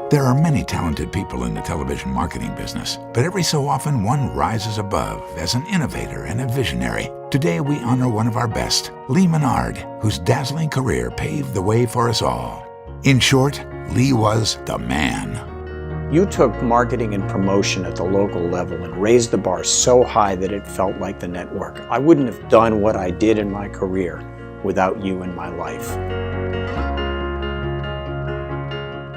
There are many talented people in the television marketing business, but every so often one rises above as an innovator and a visionary. Today we honor one of our best, Lee Menard, whose dazzling career paved the way for us all. In short, Lee was the man. You took marketing and promotion at the local level and raised the bar so high that it felt like the network. I wouldn't have done what I did in my career without you in my life.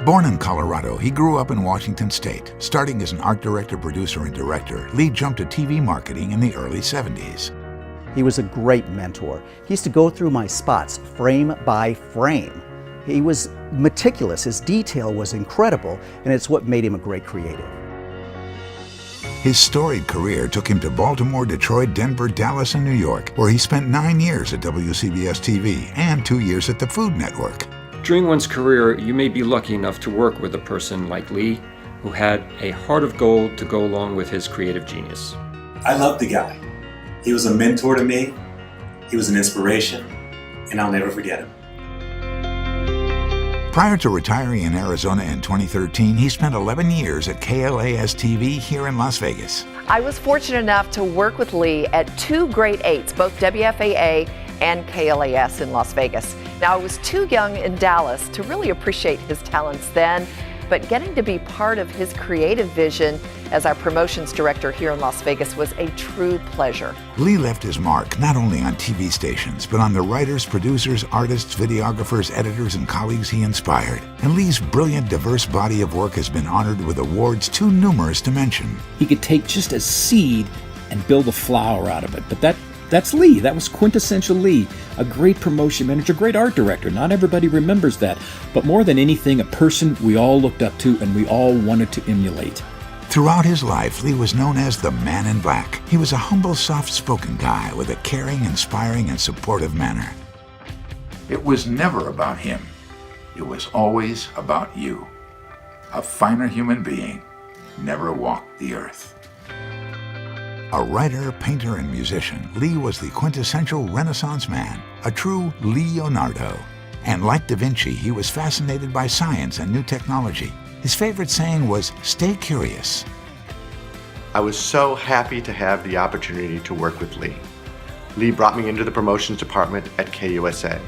Born in Colorado, he grew up in Washington State. Starting as an art director, producer, and director, Lee jumped to TV marketing in the early 70s. He was a great mentor. He used to go through my spots frame by frame. He was meticulous, his detail was incredible, and it's what made him a great creative. His storied career took him to Baltimore, Detroit, Denver, Dallas, and New York, where he spent 9 years at WCBS TV and 2 years at the Food Network. During one's career, you may be lucky enough to work with a person like Lee, who had a heart of gold to go along with his creative genius. I love the guy. He was a mentor to me, he was an inspiration, and I'll never forget him. Prior to retiring in Arizona in 2013, he spent 11 years at KLAS-TV here in Las Vegas. I was fortunate enough to work with Lee at 2 grade 8s, both WFAA and KLAS in Las Vegas. Now, I was too young in Dallas to really appreciate his talents then, but getting to be part of his creative vision as our promotions director here in Las Vegas was a true pleasure. Lee left his mark not only on TV stations, but on the writers, producers, artists, videographers, editors, and colleagues he inspired. And Lee's brilliant, diverse body of work has been honored with awards too numerous to mention. He could take just a seed and build a flower out of it, but that's Lee. That was quintessential Lee. A great promotion manager, great art director. Not everybody remembers that. But more than anything, a person we all looked up to and we all wanted to emulate. Throughout his life, Lee was known as the Man in Black. He was a humble, soft-spoken guy with a caring, inspiring, and supportive manner. It was never about him. It was always about you. A finer human being never walked the earth. A writer, painter, and musician, Lee was the quintessential Renaissance man, a true Leonardo. And like Da Vinci, he was fascinated by science and new technology. His favorite saying was, "Stay curious." I was so happy to have the opportunity to work with Lee. Lee brought me into the promotions department at KUSA.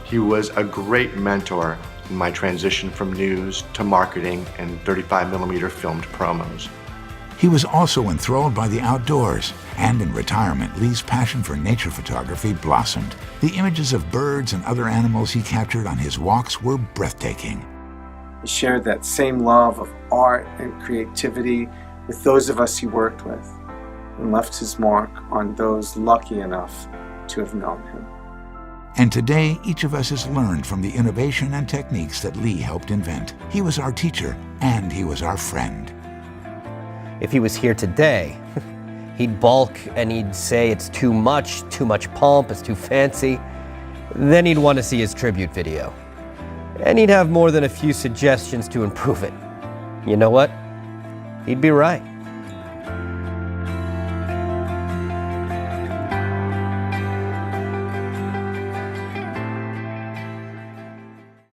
He was a great mentor in my transition from news to marketing and 35mm filmed promos. He was also enthralled by the outdoors, and in retirement, Lee's passion for nature photography blossomed. The images of birds and other animals he captured on his walks were breathtaking. He shared that same love of art and creativity with those of us he worked with, and left his mark on those lucky enough to have known him. And today, each of us has learned from the innovation and techniques that Lee helped invent. He was our teacher, and he was our friend. If he was here today, he'd balk and he'd say it's too much pomp, it's too fancy. Then he'd want to see his tribute video. And he'd have more than a few suggestions to improve it. You know what? He'd be right.